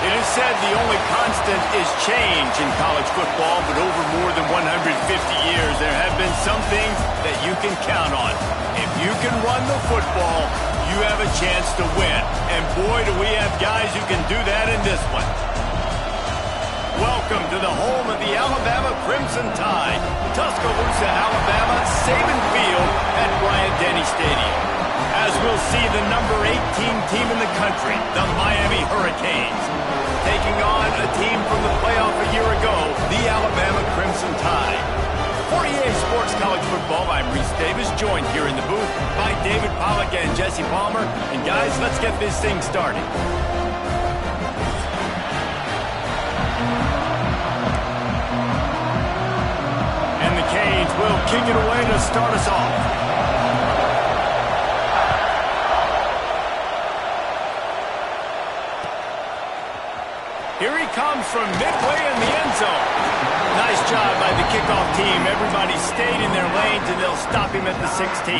It is said the only constant is change in college football, but over more than 150 years, there have been some things that you can count on. If you can run the football, you have a chance to win. And boy, do we have guys who can do that in this one. Welcome to the home of the Alabama Crimson Tide, Tuscaloosa, Alabama, Saban Field at Bryant-Denny Stadium. As we'll see, the number 18 team in the country, the Miami Hurricanes, taking on a team from the playoff a year ago, the Alabama Crimson Tide. For EA Sports College Football, I'm Reese Davis, joined here in the booth by David Pollack and Jesse Palmer. And guys, let's get this thing started. And the Canes will kick it away to start us off. Here he comes from midway in the end zone. Nice job by the kickoff team. Everybody stayed in their lanes, and they'll stop him at the 16.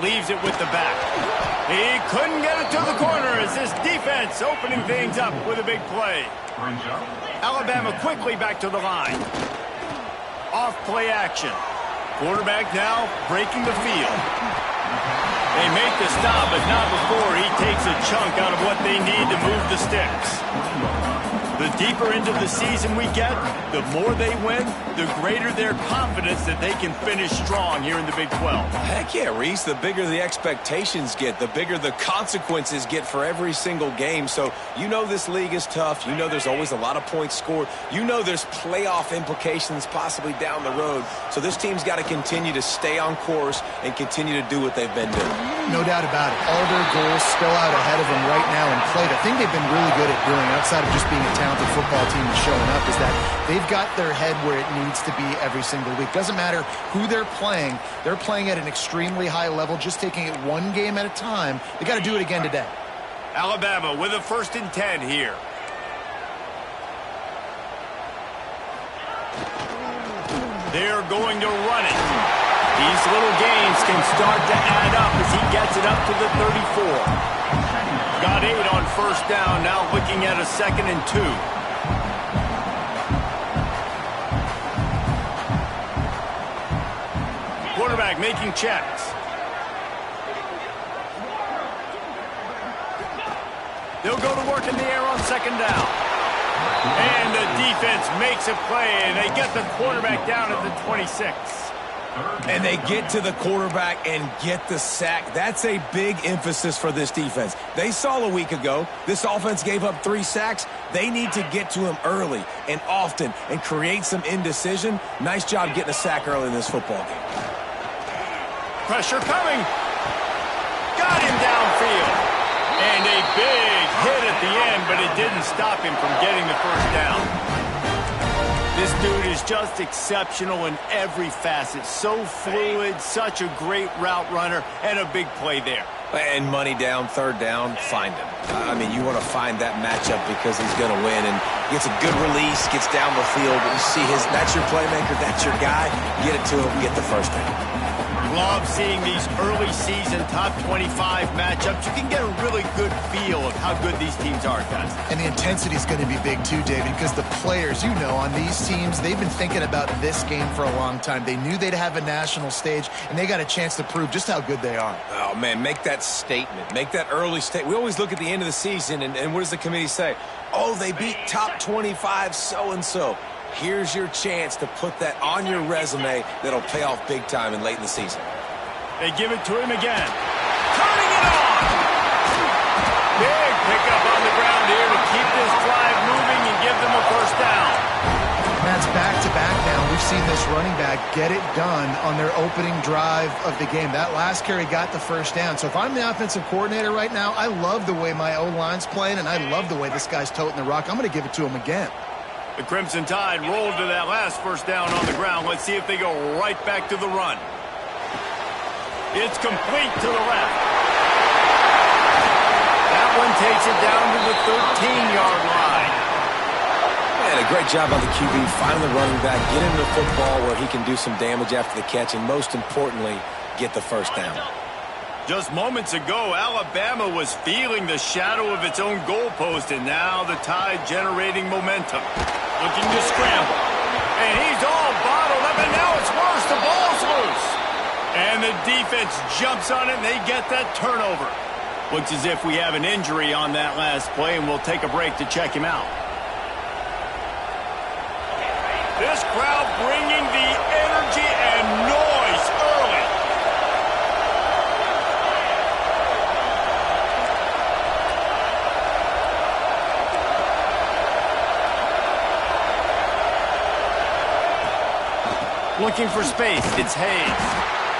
Leaves it with the back. He couldn't get it to the corner as this defense opening things up with a big play. Alabama quickly back to the line. Off play action. Quarterback now breaking the field. They make the stop, but not before he takes a chunk out of what they need to move the sticks. The deeper into the season we get, the more they win, the greater their confidence that they can finish strong here in the Big 12. Heck yeah, Reese. The bigger the expectations get, the bigger the consequences get for every single game. So you know this league is tough. You know there's always a lot of points scored. You know there's playoff implications possibly down the road. So this team's got to continue to stay on course and continue to do what they've been doing. No doubt about it. All their goals spill out ahead of them right now in play. The thing they've been really good at doing, outside of just being a talented football team and showing up, is that they've got their head where it needs to be every single week. Doesn't matter who they're playing at an extremely high level, just taking it one game at a time. They got to do it again today. Alabama with a 1st and 10 here. They're going to run it. These little gains can start to add up as he gets it up to the 34. Got 8 on 1st down, now looking at a 2nd and 2. Quarterback making checks. They'll go to work in the air on 2nd down. And the defense makes a play, and they get the quarterback down at the 26. And they get to the quarterback and get the sack. That's a big emphasis for this defense. They saw a week ago this offense gave up 3 sacks. They need to get to him early and often and create some indecision. Nice job getting a sack early in this football game. Pressure coming. Got him downfield. And a big hit at the end, but it didn't stop him from getting the 1st down. This dude is just exceptional in every facet. So fluid, such a great route runner, and a big play there. And money down, 3rd down, find him. I mean, you want to find that matchup because he's going to win. And gets a good release, gets down the field. You see that's your playmaker, that's your guy. Get it to him, get the 1st down. Love seeing these early season top 25 matchups. You can get a really good feel of how good these teams are, guys. And the intensity is going to be big too, David, because the players, you know, on these teams, they've been thinking about this game for a long time. They knew they'd have a national stage, and they got a chance to prove just how good they are. Oh, man, make that statement. Make that early statement. We always look at the end of the season, and what does the committee say? Oh, they beat top 25 so-and-so. Here's your chance to put that on your resume that'll pay off big time and late in the season. They give it to him again. Turning it on! Big pickup on the ground here to keep this drive moving and give them a first down. That's back-to-back now. We've seen this running back get it done on their opening drive of the game. That last carry got the first down. So if I'm the offensive coordinator right now, I love the way my O-line's playing, and I love the way this guy's toting the rock. I'm going to give it to him again. The Crimson Tide rolled to that last first down on the ground. Let's see if they go right back to the run. It's complete to the left. That one takes it down to the 13-yard line. Man, a great job by the QB, finding the running back, get him the football where he can do some damage after the catch, and most importantly, get the first down. Just moments ago, Alabama was feeling the shadow of its own goalpost, and now the Tide generating momentum. Looking to scramble. And he's all bottled up, and now it's worse. The ball's loose. And the defense jumps on it, and they get that turnover. Looks as if we have an injury on that last play, and we'll take a break to check him out. This crowd bringing the energy and noise early. Looking for space, it's Hayes.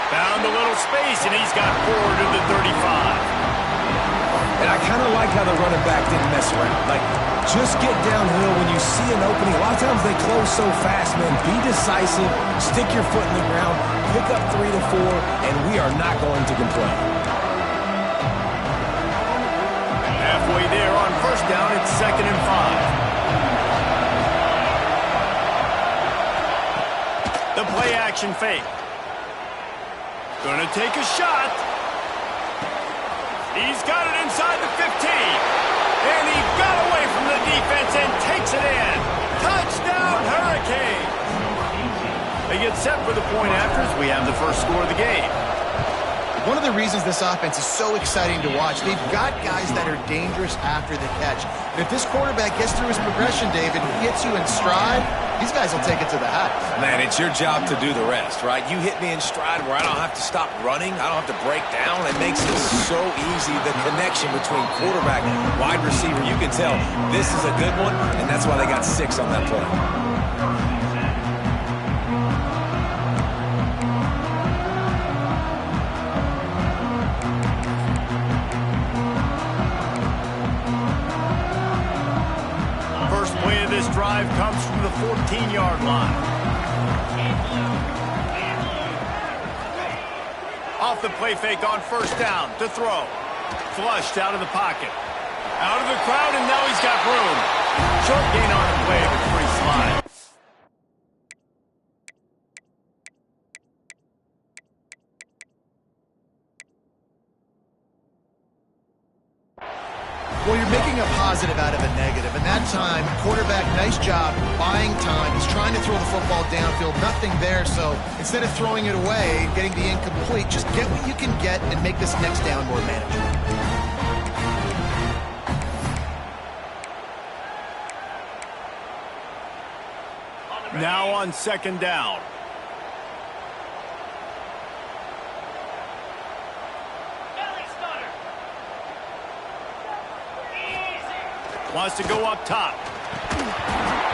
Found a little space, and he's got forward to the 35. And I kind of like how the running back didn't mess around. Like, just get downhill when you see an opening. A lot of times they close so fast, man. Be decisive, stick your foot in the ground, pick up 3 to 4, and we are not going to complain. Halfway there on first down, it's 2nd and 5. The play-action fake. Gonna take a shot. He's got it inside the 15. And he got away from the defense and takes it in. Touchdown, Hurricanes. They get set for the point after as we have the first score of the game. One of the reasons this offense is so exciting to watch, they've got guys that are dangerous after the catch. And if this quarterback gets through his progression, David, hits you in stride, these guys will take it to the house. Man, it's your job to do the rest, right? You hit me in stride where I don't have to stop running. I don't have to break down. It makes it so easy, the connection between quarterback and wide receiver. You can tell this is a good one, and that's why they got 6 on that play. This drive comes from the 14-yard line. Off the play fake on first down to throw. Flushed out of the pocket. Out of the crowd, and now he's got room. Short gain on the play, but free slide. Well, you're making a positive out of a negative. And that time, quarterback, nice job, buying time. He's trying to throw the football downfield. Nothing there, so instead of throwing it away and getting the incomplete, just get what you can get and make this next down more manageable. Now on 2nd down. Wants to go up top.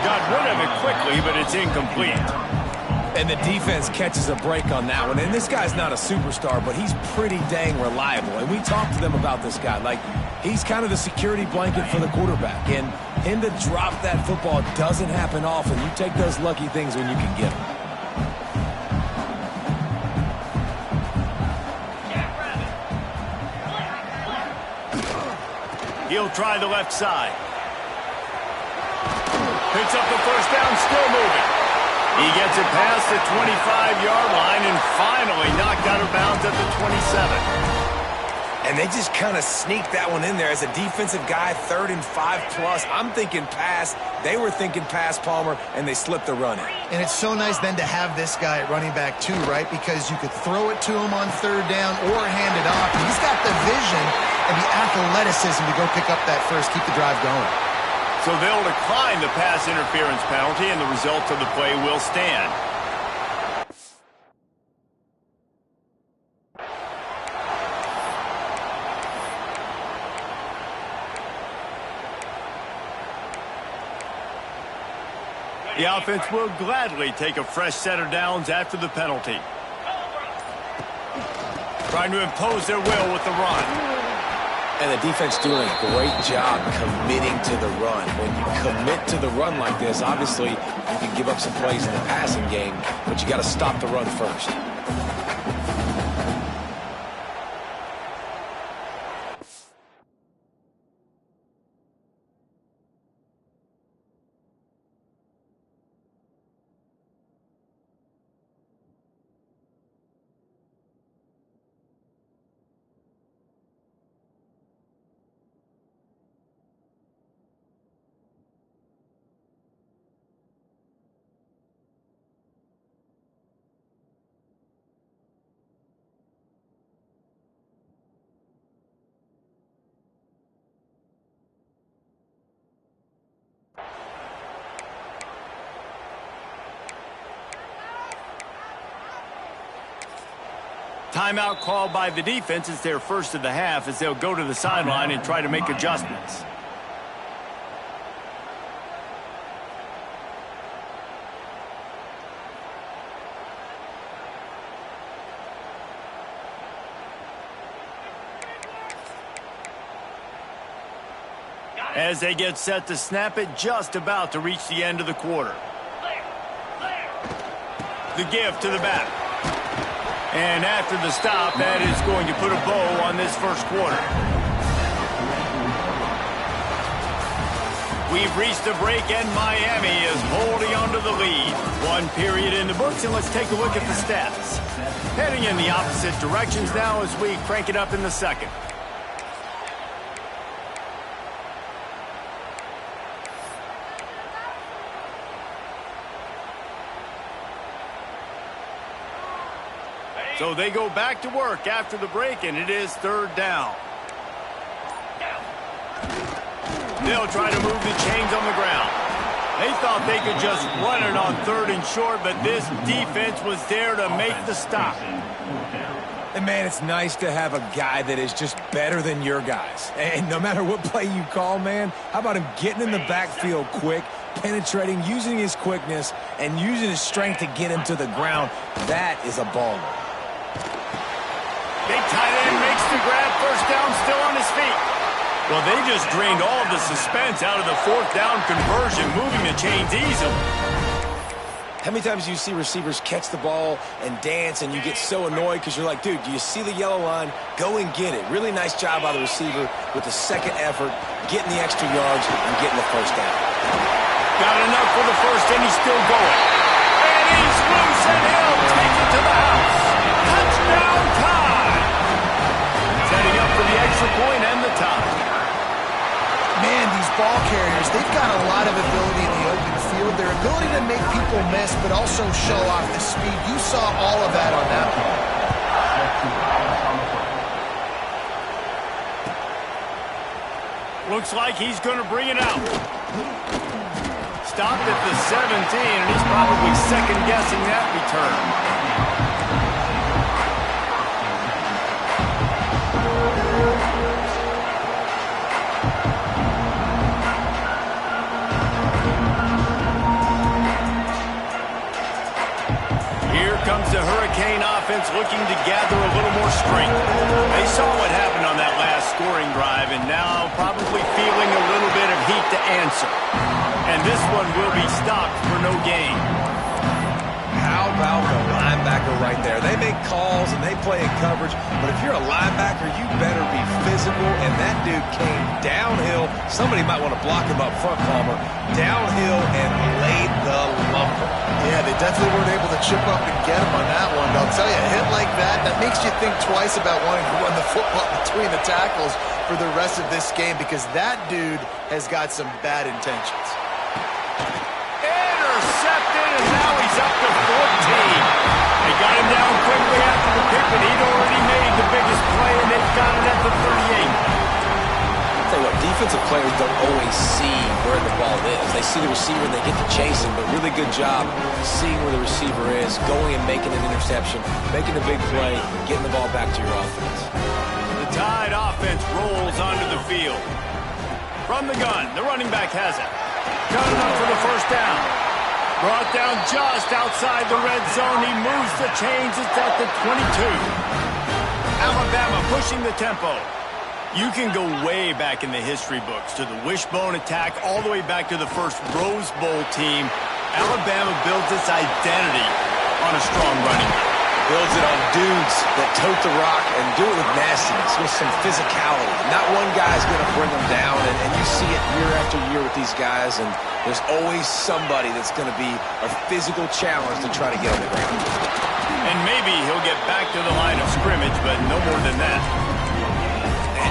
Got rid of it quickly, but it's incomplete. And the defense catches a break on that one. And this guy's not a superstar, but he's pretty dang reliable. And we talked to them about this guy. Like, he's kind of the security blanket for the quarterback. And him to drop that football doesn't happen often. You take those lucky things when you can get them. He'll try the left side. Picks up the first down, still moving. He gets it past the 25-yard line and finally knocked out of bounds at the 27. And they just kind of sneaked that one in there. As a defensive guy, 3rd and 5+. I'm thinking pass. They were thinking pass, Palmer, and they slipped the run in. And it's so nice then to have this guy at running back too, right? Because you could throw it to him on 3rd down or hand it off. He's got the vision and the athleticism to go pick up that first, keep the drive going. So they'll decline the pass interference penalty, and the result of the play will stand. The offense will gladly take a fresh set of downs after the penalty. Trying to impose their will with the run. And the defense doing a great job committing to the run. When you commit to the run like this, obviously you can give up some plays in the passing game, but you got to stop the run first. Timeout called by the defense. It's their first of the half as they'll go to the sideline and try to make adjustments. As they get set to snap it, just about to reach the end of the quarter. The give to the back. And after the stop, that is going to put a bow on this first quarter. We've reached the break, and Miami is holding on to the lead. One period in the books, and let's take a look at the stats. Heading in the opposite directions now as we crank it up in the second. So they go back to work after the break, and it is 3rd down. They'll try to move the chains on the ground. They thought they could just run it on 3rd and short, but this defense was there to make the stop. And, man, it's nice to have a guy that is just better than your guys. And no matter what play you call, man, how about him getting in the backfield quick, penetrating, using his quickness, and using his strength to get him to the ground? That is a baller. Big tight end makes the grab, 1st down, still on his feet. Well, they just drained all of the suspense out of the 4th down conversion, moving the chains easily. How many times do you see receivers catch the ball and dance and you get so annoyed because you're like, dude, do you see the yellow line? Go and get it. Really nice job by the receiver with the second effort, getting the extra yards and getting the 1st down. Got enough for the first, and he's still going. And he's loose, and he'll take it to the house. Touchdown time! Setting up for the extra point and the tie. Man, these ball carriers, they've got a lot of ability in the open field. Their ability to make people miss, but also show off the speed. You saw all of that on that play. Looks like he's going to bring it out. Stopped at the 17, and he's probably second-guessing that return. Comes the Hurricane offense looking to gather a little more strength. They saw what happened on that last scoring drive and now probably feeling a little bit of heat to answer. And this one will be stopped for no gain. How about the linebacker right there? They make calls and they play in coverage, but if you're a linebacker, you better be physical, and that dude came downhill. Somebody might want to block him up front, Palmer. Downhill and laid the lumber. Yeah, they definitely weren't able to chip up and get him on that one. But I'll tell you, a hit like that makes you think twice about wanting to run the football between the tackles for the rest of this game, because that dude has got some bad intentions. Intercepted, and now he's up to 14. They got him down quickly after the pick, but he'd already made the biggest play, and they've got it at the 38. Tell you what, defensive players don't always see where the ball is. They see the receiver and they get to chase him, but really good job seeing where the receiver is, going and making an interception, making a big play, getting the ball back to your offense. The Tide offense rolls onto the field. From the gun, the running back has it. Got enough for the first down. Brought down just outside the red zone. He moves the chains. It's at the 22. Alabama pushing the tempo. You can go way back in the history books to the wishbone attack, all the way back to the first Rose Bowl team. Alabama builds its identity on a strong running back. Builds it on dudes that tote the rock and do it with nastiness, with some physicality. Not one guy's going to bring them down, and you see it year after year with these guys, and there's always somebody that's going to be a physical challenge to try to get on the ground. And maybe he'll get back to the line of scrimmage, but no more than that.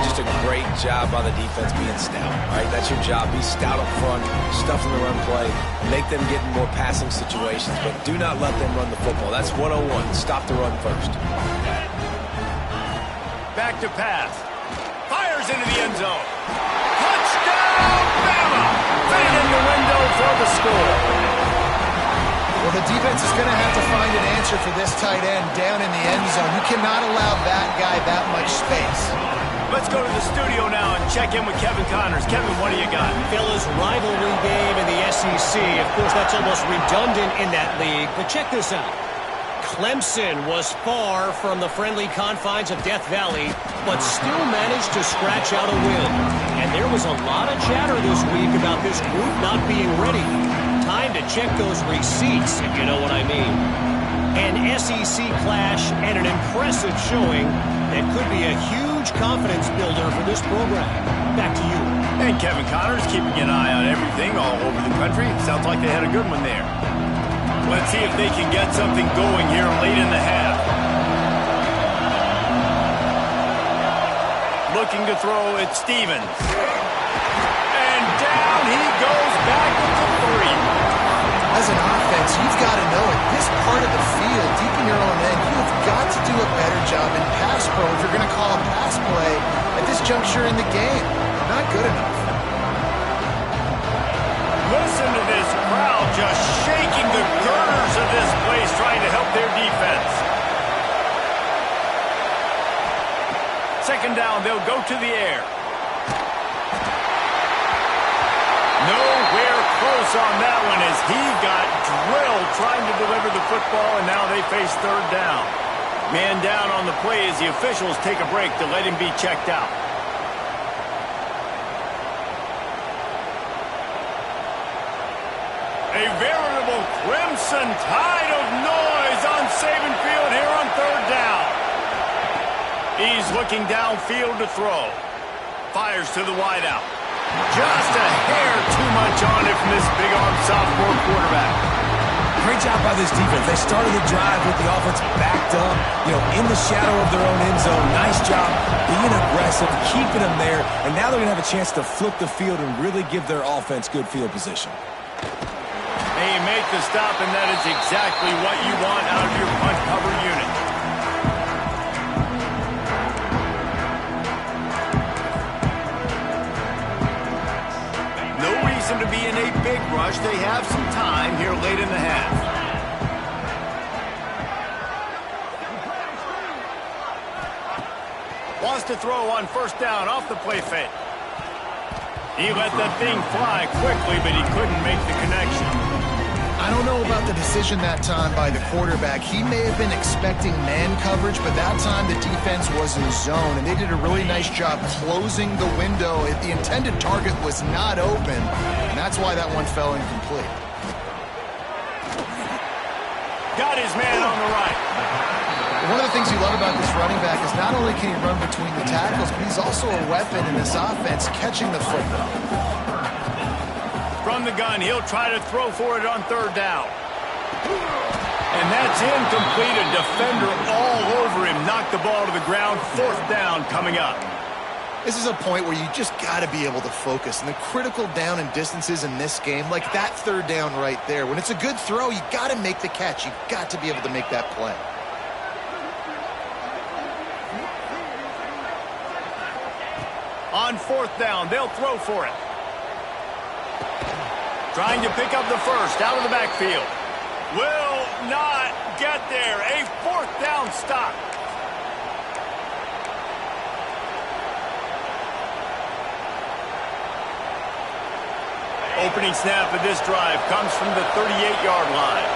Just a great job by the defense being stout. All right, that's your job. Be stout up front, stuff in the run play, make them get in more passing situations, but do not let them run the football. That's 101. Stop the run first. Back to pass. Fires into the end zone. Touchdown, Bama! Fade in the window for the score. Well, the defense is going to have to find an answer for this tight end down in the end zone. You cannot allow that guy that much space. Let's go to the studio now and check in with Kevin Connors. Kevin, what do you got? Fellas, rivalry game in the SEC. Of course, that's almost redundant in that league. But check this out. Clemson was far from the friendly confines of Death Valley, but still managed to scratch out a win. And there was a lot of chatter this week about this group not being ready. Time to check those receipts, if you know what I mean. An SEC clash and an impressive showing that could be a huge confidence builder for this program. Back to you. And Kevin Connors keeping an eye on everything all over the country. Sounds like they had a good one there. Let's see if they can get something going here late in the half. Looking to throw, it's Stevens. And down he goes back to 3. As an offense, you've got to know at this part of the field, deep in your own end, you have got to do a better job in pass pro if you're going to call a pass play at this juncture in the game. Not good enough. Listen to this crowd just shaking the girders of this place, trying to help their defense. Second down, they'll go to the air. Nowhere close on that one as he got drilled trying to deliver the football, and now they face third down. Man down on the play as the officials take a break to let him be checked out. A veritable crimson tide of noise on Saban Field here on third down. He's looking downfield to throw. Fires to the wideout. Just a hair too much on it from this big-arm sophomore quarterback. Great job by this defense. They started the drive with the offense backed up, in the shadow of their own end zone. Nice job being aggressive, keeping them there, and now they're going to have a chance to flip the field and really give their offense good field position. They make the stop, and that is exactly what you want out of your punt cover unit. To be in a big rush. They have some time here late in the half. Wants to throw on first down off the play fake. He let that thing fly quickly, but he couldn't make the connection. I don't know about the decision that time by the quarterback. He may have been expecting man coverage, but that time the defense was in zone, and they did a really nice job closing the window. The intended target was not open, and that's why that one fell incomplete. Got his man on the right. One of the things you love about this running back is not only can he run between the tackles, but he's also a weapon in this offense, catching the football. From the gun, he'll try to throw for it on third down. And that's incomplete. A defender all over him. Knocked the ball to the ground. 4th down coming up. This is a point where you just got to be able to focus. And the critical down and distances in this game, like that 3rd down right there, when it's a good throw, you got to make the catch. You got to be able to make that play. On 4th down, they'll throw for it. Trying to pick up the first out of the backfield. Will not get there. A 4th down stop. Opening snap of this drive comes from the 38-yard line.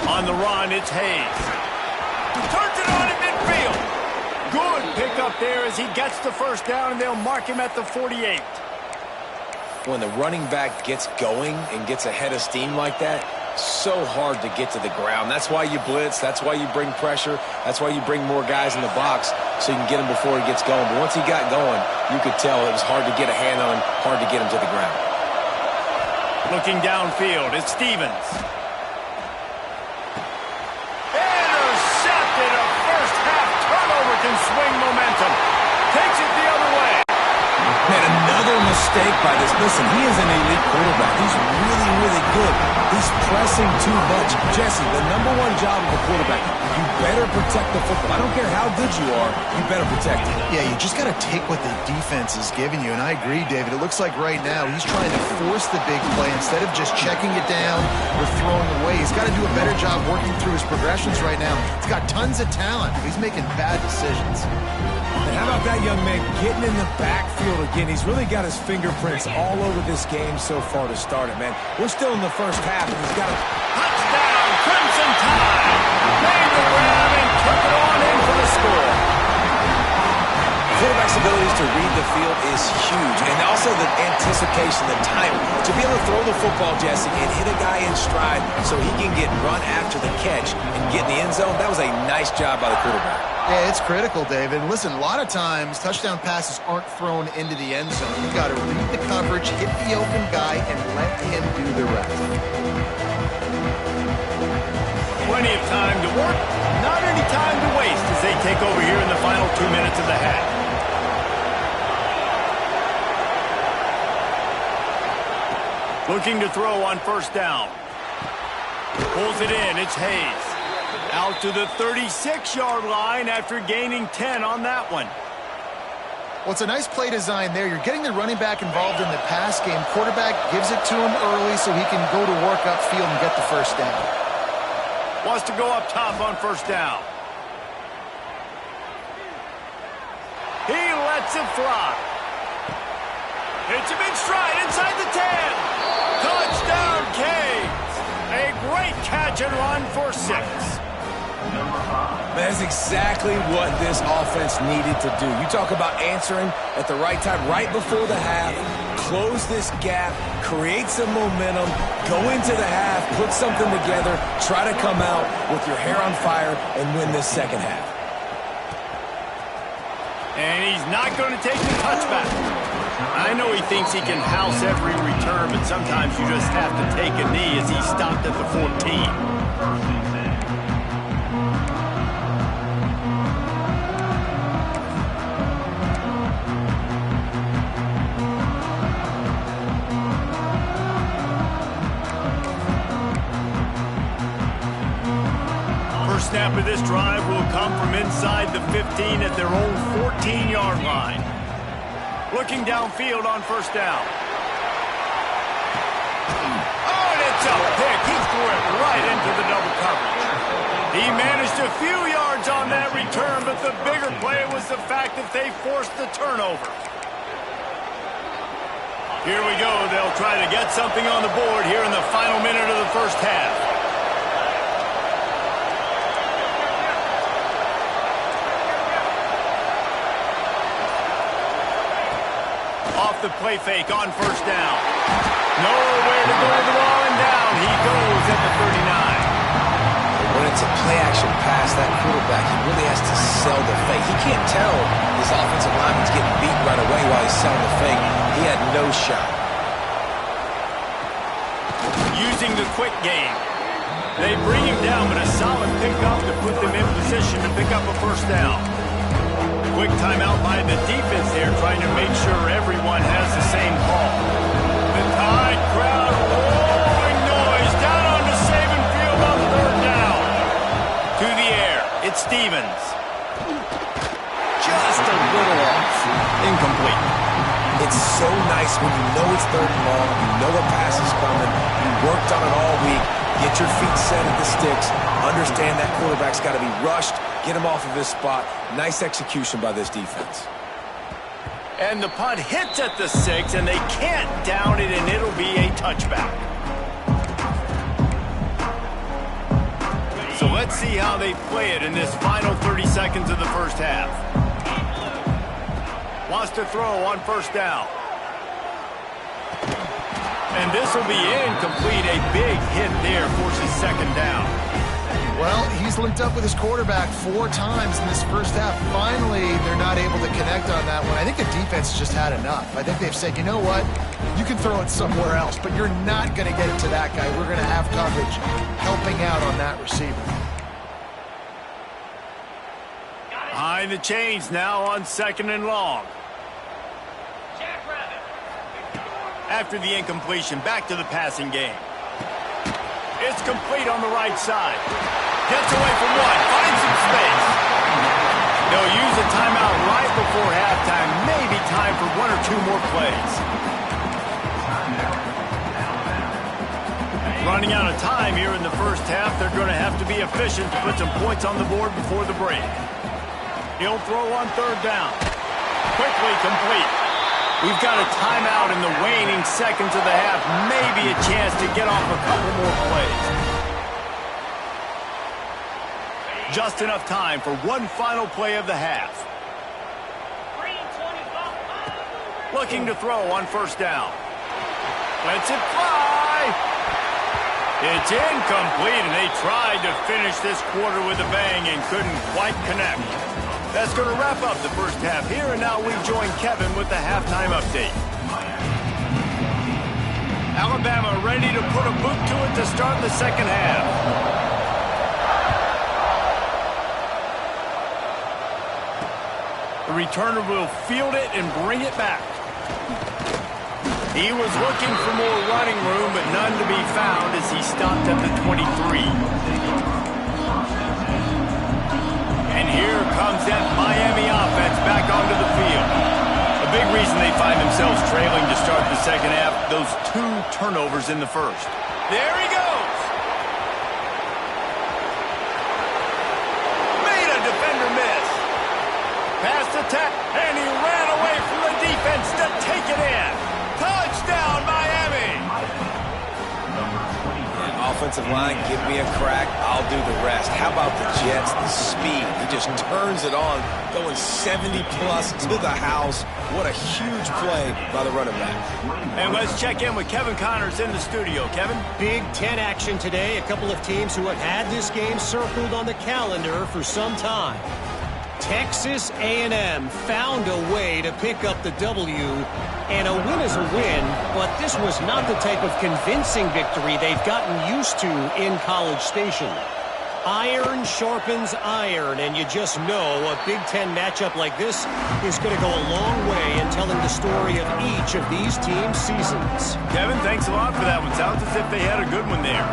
On the run, it's Hayes. Turns it on in midfield. Good pickup there as he gets the first down, and they'll mark him at the 48. When the running back gets going and gets ahead of steam like that, so hard to get to the ground. That's why you blitz. That's why you bring pressure. That's why you bring more guys in the box so you can get him before he gets going. But once he got going, you could tell it was hard to get a hand on him, hard to get him to the ground. Looking downfield, it's Stevens. Intercepted. A first-half turnover can swing momentum. Takes it the other way. Man, another mistake by this. Listen, he is an elite quarterback. He's really, really good. He's pressing too much. Jesse, the #1 job of a quarterback, you better protect the football. I don't care how good you are, you better protect it. Yeah, you just got to take what the defense is giving you, and I agree, David. It looks like right now he's trying to force the big play instead of just checking it down or throwing away. He's got to do a better job working through his progressions right now. He's got tons of talent. He's making bad decisions. And how about that young man getting in the backfield again? He's really got his fingerprints all over this game so far to start it, man. We're still in the first half, and he's got a touchdown, Crimson Tide. Made the grab and took it on in for the score. Quarterback's abilities to read the field is huge, and also the anticipation, the timing. To be able to throw the football, Jesse, and hit a guy in stride so he can get run after the catch and get in the end zone, that was a nice job by the quarterback. Yeah, it's critical, David. Listen, a lot of times touchdown passes aren't thrown into the end zone. You got to read the coverage, hit the open guy, and let him do the rest. Plenty of time to work, not any time to waste as they take over here in the final 2 minutes of the half. Looking to throw on 1st down. Pulls it in, it's Hayes. Out to the 36-yard line after gaining 10 on that one. Well, it's a nice play design there. You're getting the running back involved in the pass game. Quarterback gives it to him early so he can go to work upfield and get the first down. Wants to go up top on 1st down. He lets it fly. Hits him in stride inside the 10. Touchdown, Canes. A great catch and run for 6. That's exactly what this offense needed to do. You talk about answering at the right time, right before the half, close this gap, create some momentum, go into the half, put something together, try to come out with your hair on fire and win this second half. And he's not going to take the touchback. I know he thinks he can house every return, but sometimes you just have to take a knee as he stopped at the 14. Snap of this drive will come from inside the 15 at their own 14-yard line. Looking downfield on 1st down. Oh, and it's a pick. He threw it right into the double coverage. He managed a few yards on that return, but the bigger play was the fact that they forced the turnover. Here we go. They'll try to get something on the board here in the final minute of the first half. The play fake on 1st down. Nowhere to go with the ball and down. He goes at the 39. When it's a play-action pass, that quarterback, he really has to sell the fake. He can't tell his offensive lineman's getting beat right away while he's selling the fake. He had no shot. Using the quick game. They bring him down, but a solid pickup to put them in position to pick up a first down. Quick timeout by the defense there, trying to make sure everyone has the same call. The Tide crowd roaring noise down on the Saban field on third down. To the air, it's Stevens. Just a little off. Incomplete. It's so nice when you know it's third and long, you know a pass is coming, you worked on it all week, get your feet set at the sticks, understand that quarterback's got to be rushed, get him off of his spot. Nice execution by this defense. And the punt hits at the 6, and they can't down it, and it'll be a touchback. So let's see how they play it in this final 30 seconds of the first half. Wants to throw on first down. And this will be incomplete. A big hit there forces second down. Well, he's linked up with his quarterback 4 times in this first half. Finally, they're not able to connect on that one. I think the defense just had enough. I think they've said, you know what? You can throw it somewhere else, but you're not going to get it to that guy. We're going to have coverage helping out on that receiver. Behind the chains now on second and long. After the incompletion, back to the passing game. It's complete on the right side. Gets away from one, finds some space. They'll use a timeout right before halftime. Maybe time for 1 or 2 more plays. Running out of time here in the first half. They're going to have to be efficient to put some points on the board before the break. He'll throw on third down. Quickly complete. We've got a timeout in the waning seconds of the half. Maybe a chance to get off a couple more plays. Just enough time for one final play of the half. Looking to throw on first down. Lets it fly. It's incomplete, and they tried to finish this quarter with a bang and couldn't quite connect. That's going to wrap up the first half here, and now we join Kevin with the halftime update. Alabama ready to put a boot to it to start the second half. The returner will field it and bring it back. He was looking for more running room, but none to be found as he stopped at the 23. And here comes that Miami offense back onto the field. A big reason they find themselves trailing to start the second half, those 2 turnovers in the first. There he goes. Made a defender miss. Passed attack, and he ran away from the defense to take it in. Touchdown, Miami. Offensive line, give me a crack, I'll do the rest. How about the Jets, the speed? He just turns it on, going 70-plus to the house. What a huge play by the running back. And let's check in with Kevin Connors in the studio. Kevin? Big Ten action today. A couple of teams who have had this game circled on the calendar for some time. Texas A&M found a way to pick up the W, and a win is a win, but this was not the type of convincing victory they've gotten used to in College Station. Iron sharpens iron, and you just know a Big Ten matchup like this is going to go a long way in telling the story of each of these teams' seasons. Kevin, thanks a lot for that one. Sounds as if they had a good one there.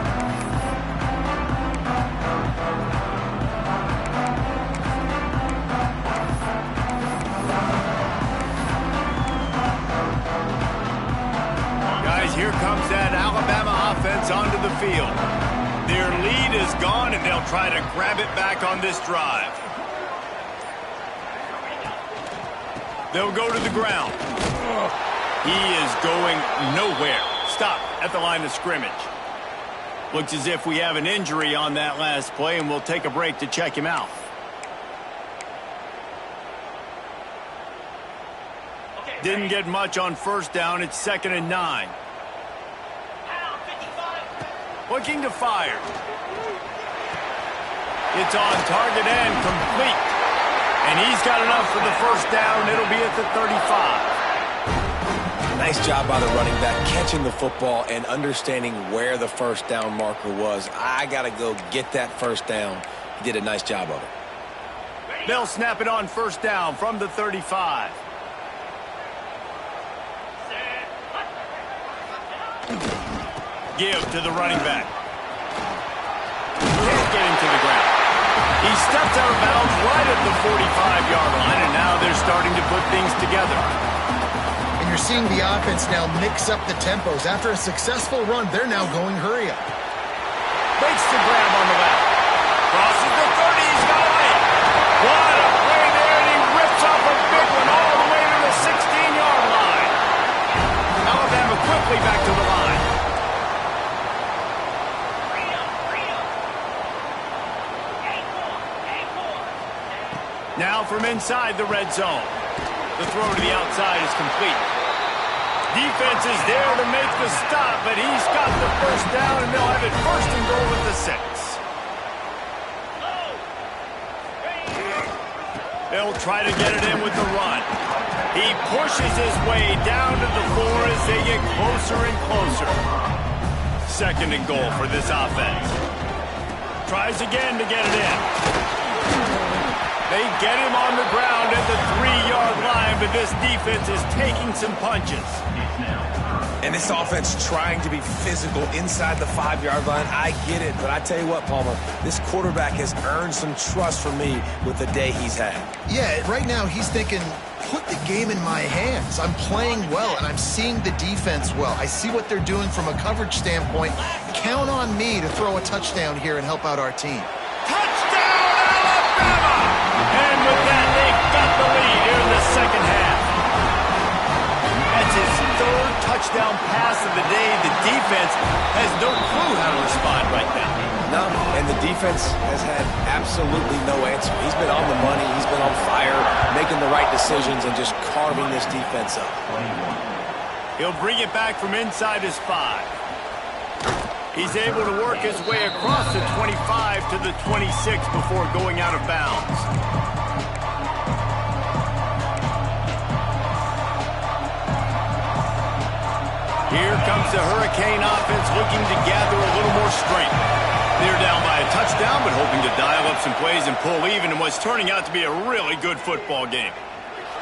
Here comes that Alabama offense onto the field. Their lead is gone, and they'll try to grab it back on this drive. They'll go to the ground. He is going nowhere. Stop at the line of scrimmage. Looks as if we have an injury on that last play, and we'll take a break to check him out. Didn't get much on first down. It's 2nd and 9. Looking to fire. It's on target and complete. And he's got enough for the first down. It'll be at the 35. Nice job by the running back, catching the football and understanding where the first down marker was. I got to go get that first down. He did a nice job of it. They'll snap it on first down from the 35. Give to the running back. Can't get him to the ground. He steps out of bounds right at the 45-yard line, and now they're starting to put things together. And you're seeing the offense now mix up the tempos. After a successful run, they're now going hurry up. Breaks the grab on the left. Crosses the 30. He's got a lead. What a play there, and he rips off a big one all the way to the 16-yard line. Alabama quickly back to the line. Now from inside the red zone. The throw to the outside is complete. Defense is there to make the stop, but he's got the first down, and they'll have it first and goal at the 6. They'll try to get it in with the run. He pushes his way down to the 4 as they get closer and closer. Second and goal for this offense. Tries again to get it in. They get him on the ground at the 3-yard line, but this defense is taking some punches. And this offense trying to be physical inside the 5-yard line. I get it, but I tell you what, Palmer, this quarterback has earned some trust from me with the day he's had. Yeah, right now he's thinking, put the game in my hands. I'm playing well, and I'm seeing the defense well. I see what they're doing from a coverage standpoint. Count on me to throw a touchdown here and help out our team. Touchdown, Alabama! And with that, they've got the lead here in the second half. That's his third touchdown pass of the day. The defense has no clue how to respond right now. No, and the defense has had absolutely no answer. He's been on the money. He's been on fire, making the right decisions and just carving this defense up. He'll bring it back from inside his 5. He's able to work his way across the 25 to the 26 before going out of bounds. Here comes the Hurricane offense looking to gather a little more strength. They're down by a touchdown, but hoping to dial up some plays and pull even in what's turning out to be a really good football game.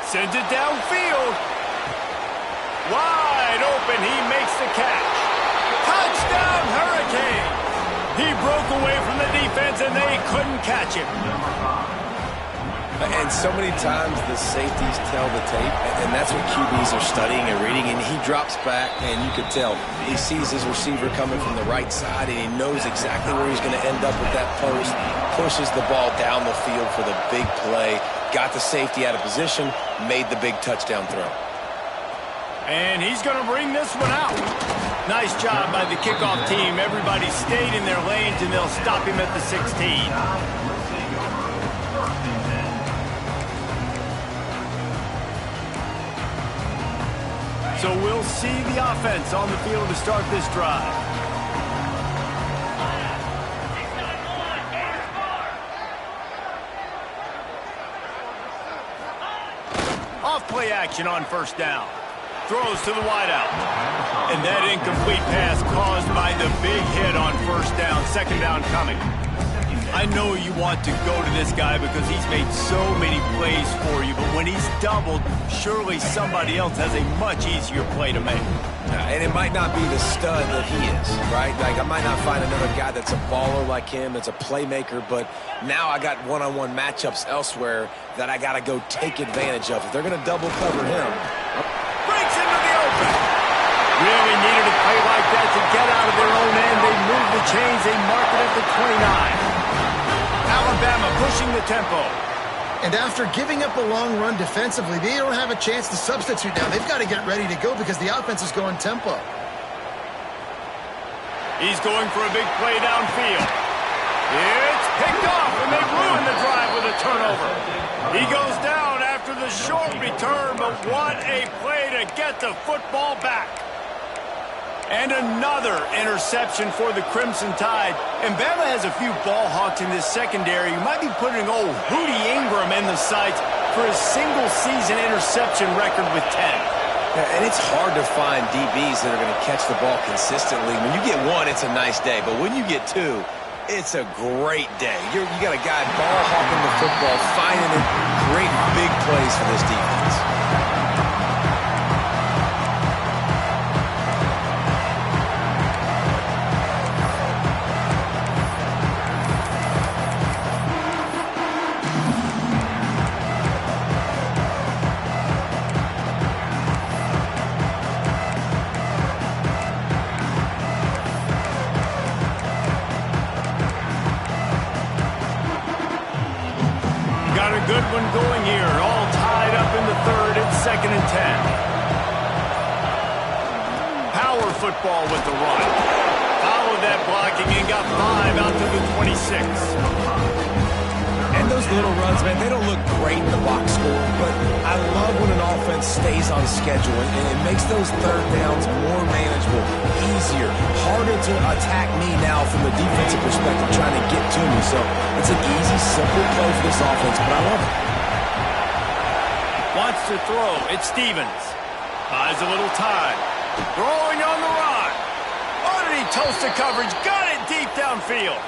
Sends it downfield. Wide open, he makes the catch. Touchdown, Hurricane! He broke away from the defense, and they couldn't catch him. And so many times the safeties tell the tape, and that's what QBs are studying and reading, and he drops back, and you can tell he sees his receiver coming from the right side, and he knows exactly where he's going to end up with that post, pushes the ball down the field for the big play, got the safety out of position, made the big touchdown throw. And he's going to bring this one out. Nice job by the kickoff team. Everybody stayed in their lanes, and they'll stop him at the 16. So we'll see the offense on the field to start this drive. Off play action on first down. Throws to the wideout. And that incomplete pass caused by the big hit on first down. Second down coming. I know you want to go to this guy because he's made so many plays for you, but when he's doubled, surely somebody else has a much easier play to make. And it might not be the stud that he is, right? Like, I might not find another guy that's a baller like him, that's a playmaker, but now I got one-on-one matchups elsewhere that I got to go take advantage of. If they're going to double cover him. Breaks into the open. Really needed a play like that to get out of their own end. They move the chains. They mark it at the 29. Alabama pushing the tempo. And after giving up a long run defensively, they don't have a chance to substitute now. They've got to get ready to go because the offense is going tempo. He's going for a big play downfield. It's picked off, and they ruin the drive with a turnover. He goes down after the short return, but what a play to get the football back. And another interception for the Crimson Tide. And Bama has a few ball hawks in this secondary. You might be putting old Hootie Ingram in the sights for his single-season interception record with 10. Yeah, and it's hard to find DBs that are going to catch the ball consistently. When you get one, it's a nice day. But when you get two, it's a great day. You got a guy ball hawking the football, finding it. Great big plays for this defense. Got a good one going here. All tied up in the third. It's 2nd and 10. Power football with the run. Followed that blocking and got 5 out to the 26. And those little runs, man, they don't look great in the box score, but I love when an offense stays on schedule, and it makes those third downs more manageable, easier, harder to attack me now from the defensive perspective, trying to get to me. So it's an easy, simple play for this offense, but I love it. Wants to throw. It's Stevens. Buys a little time. Throwing on the run. Oh, did he toast the coverage? Got it deep downfield.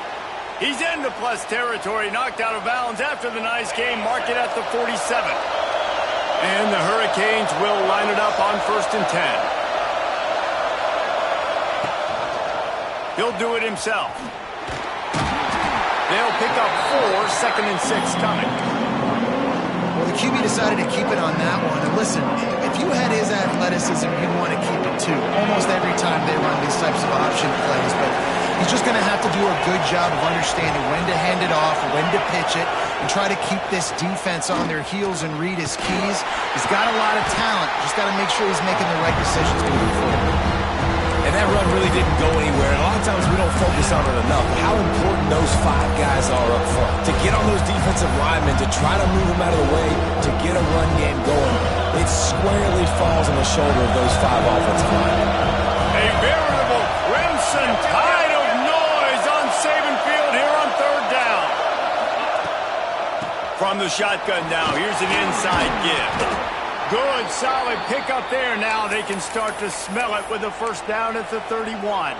He's into plus territory, knocked out of bounds after the nice game. Mark it at the 47. And the Hurricanes will line it up on 1st and 10. He'll do it himself. They'll pick up 4, 2nd and 6 coming. Well, the QB decided to keep it on that one. And listen, if you had his athleticism, you'd want to keep it too. Almost every time they run these types of option plays, but he's just going to have to do a good job of understanding when to hand it off, when to pitch it, and try to keep this defense on their heels and read his keys. He's got a lot of talent. Just got to make sure he's making the right decisions moving forward. And that run really didn't go anywhere. And a lot of times we don't focus on it enough. How important those 5 guys are up front. To get on those defensive linemen, to try to move them out of the way, to get a run game going. It squarely falls on the shoulder of those 5 offensive linemen. A veritable Crimson Tide of noise on Saban Field here on 3rd down. From the shotgun now, here's an inside give. Good, solid pickup there. Now they can start to smell it with a 1st down at the 31.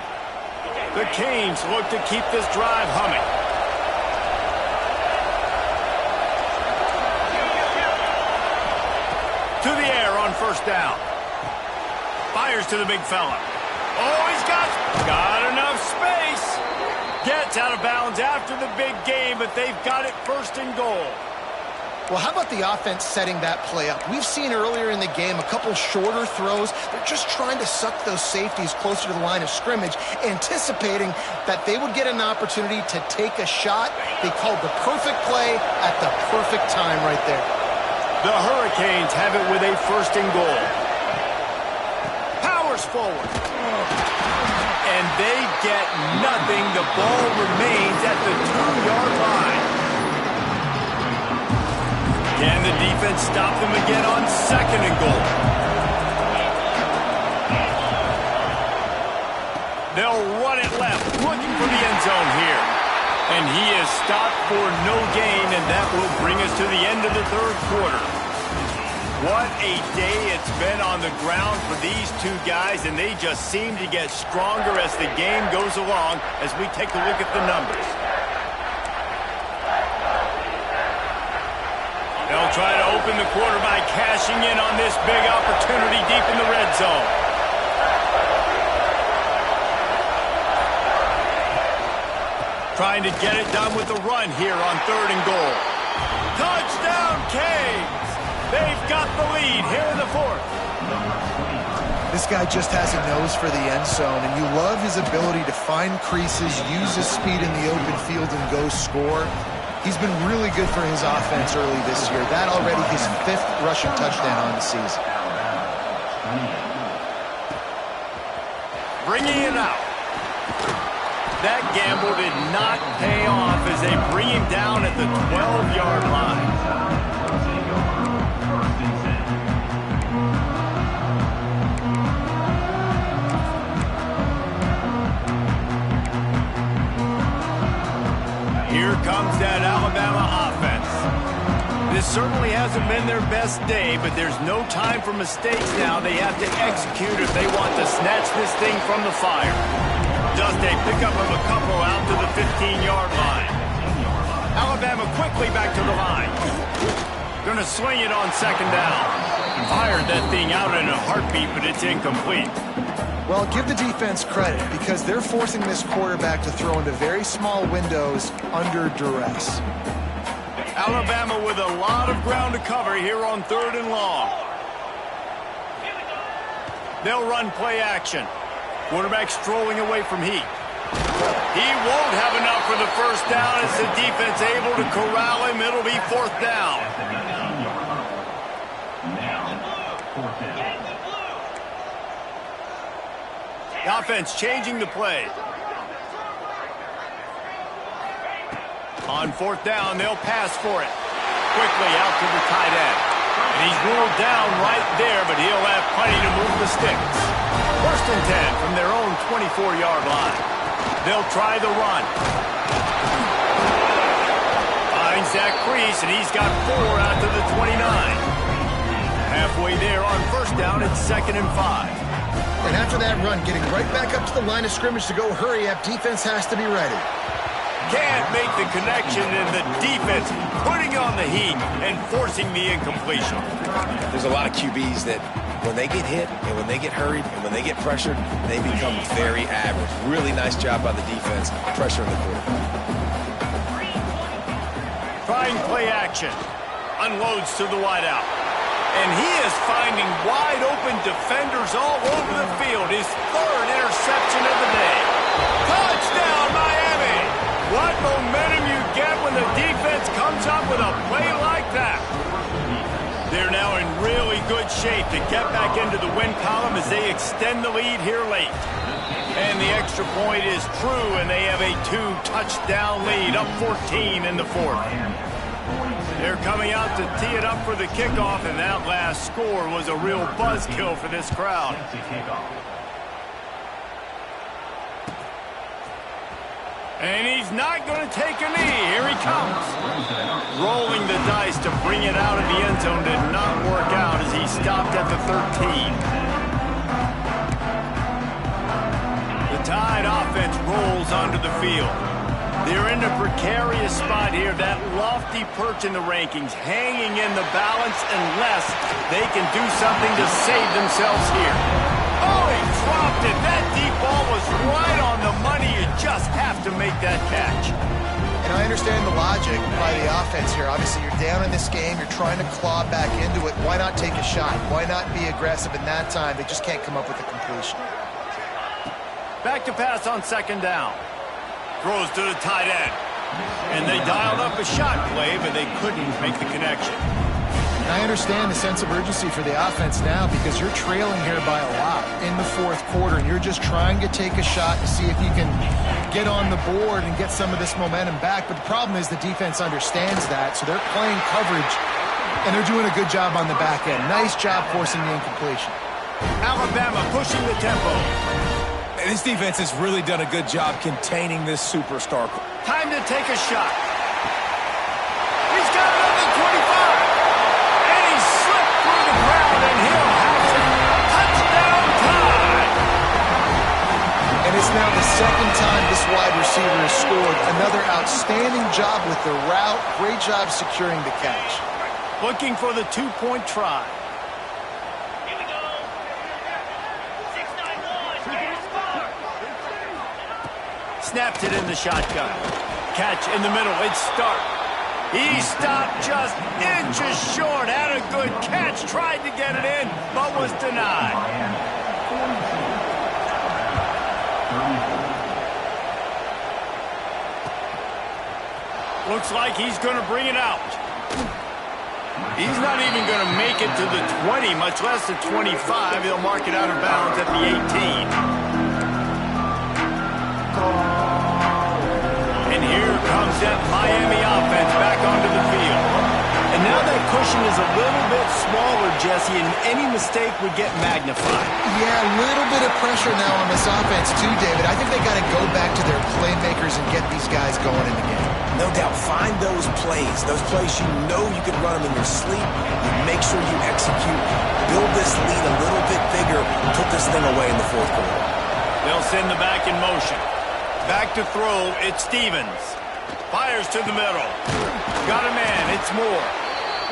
The Canes look to keep this drive humming. To the air on 1st down. Fires to the big fella. Oh, he's got enough space. Gets out of bounds after the big game, but they've got it 1st and goal. Well, how about the offense setting that play up? We've seen earlier in the game a couple shorter throws. They're just trying to suck those safeties closer to the line of scrimmage, anticipating that they would get an opportunity to take a shot. They called the perfect play at the perfect time right there. The Hurricanes have it with a 1st and goal. Powers forward. And they get nothing. The ball remains at the 2-yard line. Can the defense stop them again on 2nd and goal? They'll run it left, looking for the end zone here. And he is stopped for no gain, and that will bring us to the end of the 3rd quarter. What a day it's been on the ground for these 2 guys, and they just seem to get stronger as the game goes along as we take a look at the numbers. They'll try to open the quarter by cashing in on this big opportunity deep in the red zone. Trying to get it done with the run here on 3rd and goal. Touchdown, Canes! They've got the lead here in the 4th. This guy just has a nose for the end zone, and you love his ability to find creases, use his speed in the open field, and go score. He's been really good for his offense early this year. That already his 5th rushing touchdown on the season. Bringing it out. That gamble did not pay off as they bring him down at the 12-yard line. This certainly hasn't been their best day, but there's no time for mistakes now. They have to execute if they want to snatch this thing from the fire. Just a pickup of a couple out to the 15-yard line. Alabama quickly back to the line. Going to swing it on second down. Fired that thing out in a heartbeat, but it's incomplete. Well, give the defense credit because they're forcing this quarterback to throw into very small windows under duress. Alabama with a lot of ground to cover here on 3rd and long. They'll run play action. Quarterback strolling away from heat. He won't have enough for the first down as the defense able to corral him. It'll be 4th down. The offense changing the play. On 4th down, they'll pass for it. Quickly out to the tight end. And he's ruled down right there, but he'll have plenty to move the sticks. 1st and 10 from their own 24-yard line. They'll try the run. Finds that crease, and he's got 4 out to the 29. Halfway there on 1st down, it's 2nd and 5. And after that run, getting right back up to the line of scrimmage to go hurry up, defense has to be ready. Can't make the connection, and the defense putting on the heat and forcing the incompletion. There's a lot of QBs that when they get hit and when they get hurried and when they get pressured, they become very average. Really nice job by the defense pressuring the quarterback. Trying play action. Unloads to the wideout. And he is finding wide-open defenders all over the field. His 3rd interception of the day. Touchdown, Miami! What momentum you get when the defense comes up with a play like that. They're now in really good shape to get back into the win column as they extend the lead here late. And the extra point is true, and they have a 2-touchdown lead, up 14 in the 4th. They're coming out to tee it up for the kickoff, and that last score was a real buzzkill for this crowd. And he's not going to take a knee. Here he comes. Rolling the dice to bring it out of the end zone did not work out as he stopped at the 13. The Tide offense rolls onto the field. They're in a precarious spot here. That lofty perch in the rankings, hanging in the balance unless they can do something to save themselves here. Oh, he dropped it. That deep ball was right on the money. You just have to make that catch. And I understand the logic by the offense here. Obviously, you're down in this game. You're trying to claw back into it. Why not take a shot? Why not be aggressive in that time? They just can't come up with a completion. Back to pass on 2nd down. Throws to the tight end. And they dialed up a shot play, but they couldn't make the connection. And I understand the sense of urgency for the offense now because you're trailing here by a lot in the 4th quarter, and you're just trying to take a shot to see if you can get on the board and get some of this momentum back. But the problem is the defense understands that, so they're playing coverage, and they're doing a good job on the back end. Nice job forcing the incompletion. Alabama pushing the tempo. This defense has really done a good job containing this superstar. Time to take a shot. He's got it up to 25. And he slipped through the ground, and he'll have it. Touchdown time. And it's now the 2nd time this wide receiver has scored. Another outstanding job with the route. Great job securing the catch. Looking for the 2-point try. Snapped it in the shotgun. Catch in the middle. It's Stark. He stopped just inches short. Had a good catch. Tried to get it in, but was denied. Looks like he's going to bring it out. He's not even going to make it to the 20, much less the 25. He'll mark it out of bounds at the 18. And here comes that Miami offense back onto the field. And now that cushion is a little bit smaller, Jesse, and any mistake would get magnified. Yeah, a little bit of pressure now on this offense too, David. I think they got to go back to their playmakers and get these guys going in the game. No doubt, find those plays you know you can run them in your sleep. You make sure you execute, build this lead a little bit bigger, and put this thing away in the fourth quarter. They'll send the back in motion. Back to throw, it's Stevens. Fires to the middle. Got a man, it's Moore.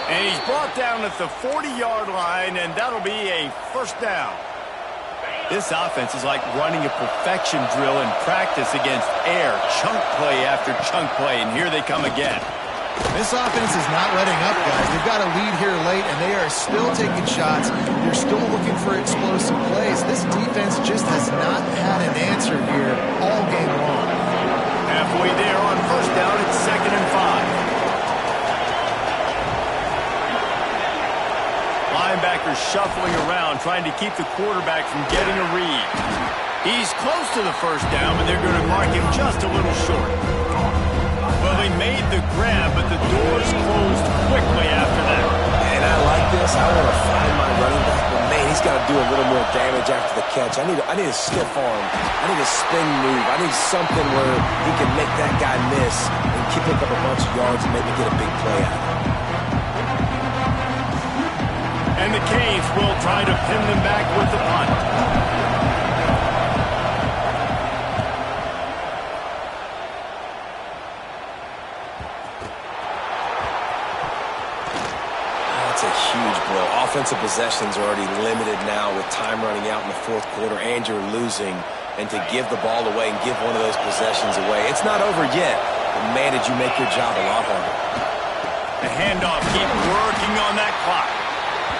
And he's brought down at the 40-yard line, and that'll be a first down. This offense is like running a perfection drill in practice against air. Chunk play after chunk play, and here they come again. This offense is not letting up, guys. They've got a lead here late, and they are still taking shots. They're still looking for explosive plays. This defense just has not had an answer here all game long. Halfway there on first down, it's 2nd and 5. Linebackers shuffling around, trying to keep the quarterback from getting a read. He's close to the first down, but they're going to mark him just a little short. Well, he made the grab, but the doors closed quickly after that. And I like this. I want to find my running back, but man, he's got to do a little more damage after the catch. I need a stiff arm. I need a spin move. I need something where he can make that guy miss and pick up a bunch of yards and maybe get a big play out of it. And the Canes will try to pin them back with the punt. That's a huge blow. Offensive possessions are already limited now with time running out in the fourth quarter, and you're losing. And to give the ball away and give one of those possessions away, it's not over yet, but man, did you make your job a lot harder. The handoff, keep working on that clock.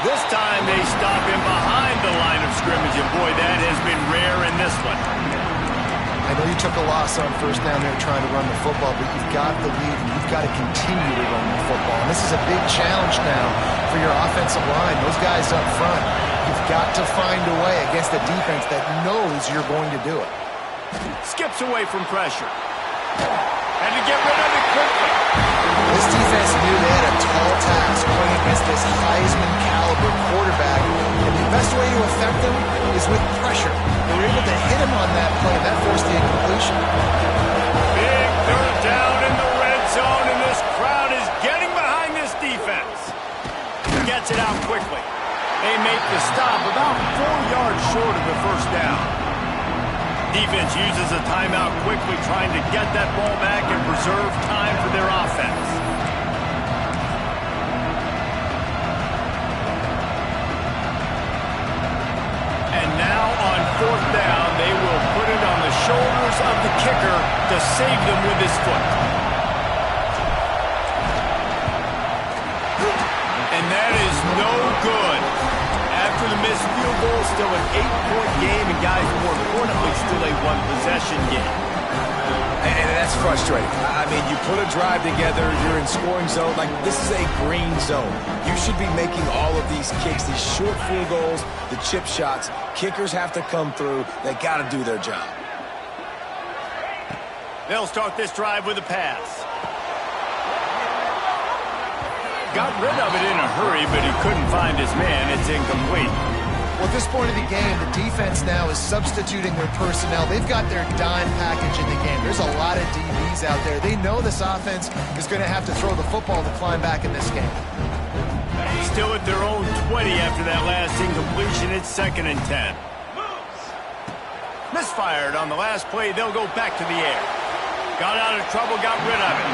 This time they stop him behind the line of scrimmage, and boy, that has been rare in this one. I know you took a loss on first down there trying to run the football, but you've got the lead, and you've got to continue to run the football. And this is a big challenge now for your offensive line. Those guys up front, you've got to find a way against a defense that knows you're going to do it. Skips away from pressure. And to get rid of it quickly. This defense knew they had a tall task playing against this Heisman-caliber quarterback, and the best way to affect them is with pressure. They were able to hit him on that play, and that forced the incompletion. Big third down in the red zone, and this crowd is getting behind this defense. Gets it out quickly. They make the stop about 4 yards short of the first down. Defense uses a timeout quickly, trying to get that ball back and preserve time for their offense. And now on fourth down, they will put it on the shoulders of the kicker to save them with his foot. And that is no good. After the missed field goal, still an 8-point game, and guys, more importantly, still a one-possession game. And that's frustrating. I mean, you put a drive together, you're in scoring zone. Like, this is a green zone. You should be making all of these kicks, these short field goals, the chip shots. Kickers have to come through. They got to do their job. They'll start this drive with a pass. Got rid of it in a hurry, but he couldn't find his man. It's incomplete. Well, at this point of the game, the defense now is substituting their personnel. They've got their dime package in the game. There's a lot of DBs out there. They know this offense is going to have to throw the football to climb back in this game. Still at their own 20 after that last incompletion. It's 2nd and 10. Misfired on the last play. They'll go back to the air. Got out of trouble, got rid of it.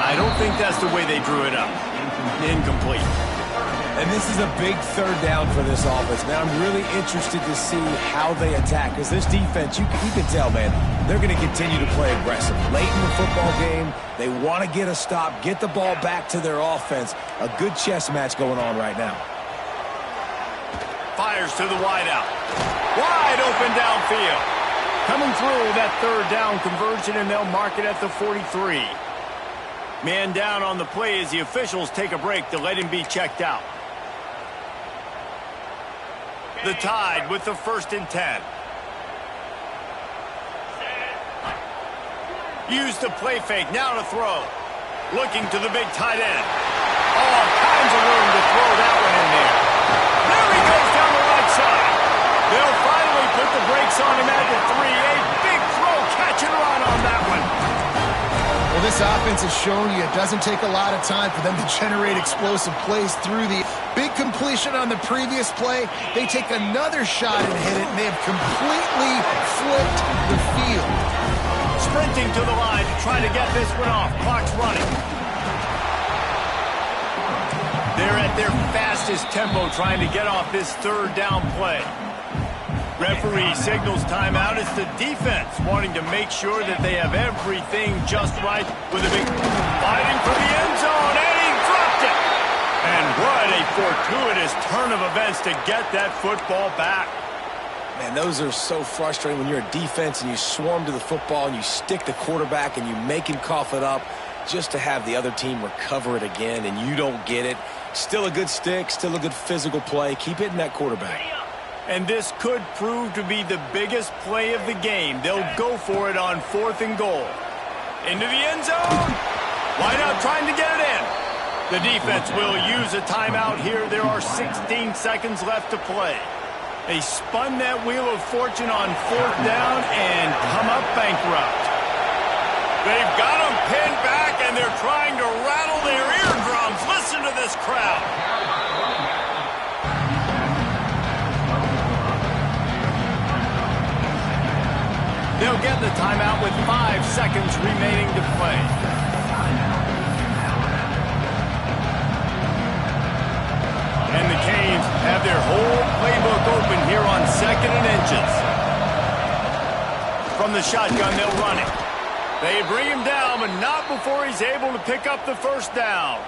I don't think that's the way they drew it up. Incomplete. And this is a big third down for this offense, man. I'm really interested to see how they attack, because this defense, you can tell, man, they're going to continue to play aggressive. Late in the football game, they want to get a stop, get the ball back to their offense. A good chess match going on right now. Fires to the wideout. Wide open downfield. Coming through that third down conversion, and they'll mark it at the 43. Man down on the play as the officials take a break to let him be checked out. The Tide with the 1st and 10. Use the play fake, now to throw. Looking to the big tight end. All kinds of room to throw that one in there. There he goes down the right side. They'll finally put the brakes on him at the 3. A big throw, catch and run on that one. Well, this offense has shown you it doesn't take a lot of time for them to generate explosive plays through the big completion on the previous play. They take another shot and hit it, and they have completely flipped the field. Sprinting to the line to try to get this one off. Clock's running. They're at their fastest tempo trying to get off this third down play. Referee signals timeout. It's the defense wanting to make sure that they have everything just right with a big fighting for the end zone, and he dropped it. And what a fortuitous turn of events to get that football back. Man, those are so frustrating when you're a defense and you swarm to the football and you stick the quarterback and you make him cough it up just to have the other team recover it again and you don't get it. Still a good stick, still a good physical play. Keep hitting that quarterback. And this could prove to be the biggest play of the game. They'll go for it on 4th and goal. Into the end zone. Why not trying to get it in? The defense will use a timeout here. There are 16 seconds left to play. They spun that wheel of fortune on 4th down and come up bankrupt. They've got them pinned back, and they're trying to rattle their eardrums. Listen to this crowd. They'll get the timeout with 5 seconds remaining to play. And the Canes have their whole playbook open here on 2nd and inches. From the shotgun, they'll run it. They bring him down, but not before he's able to pick up the first down.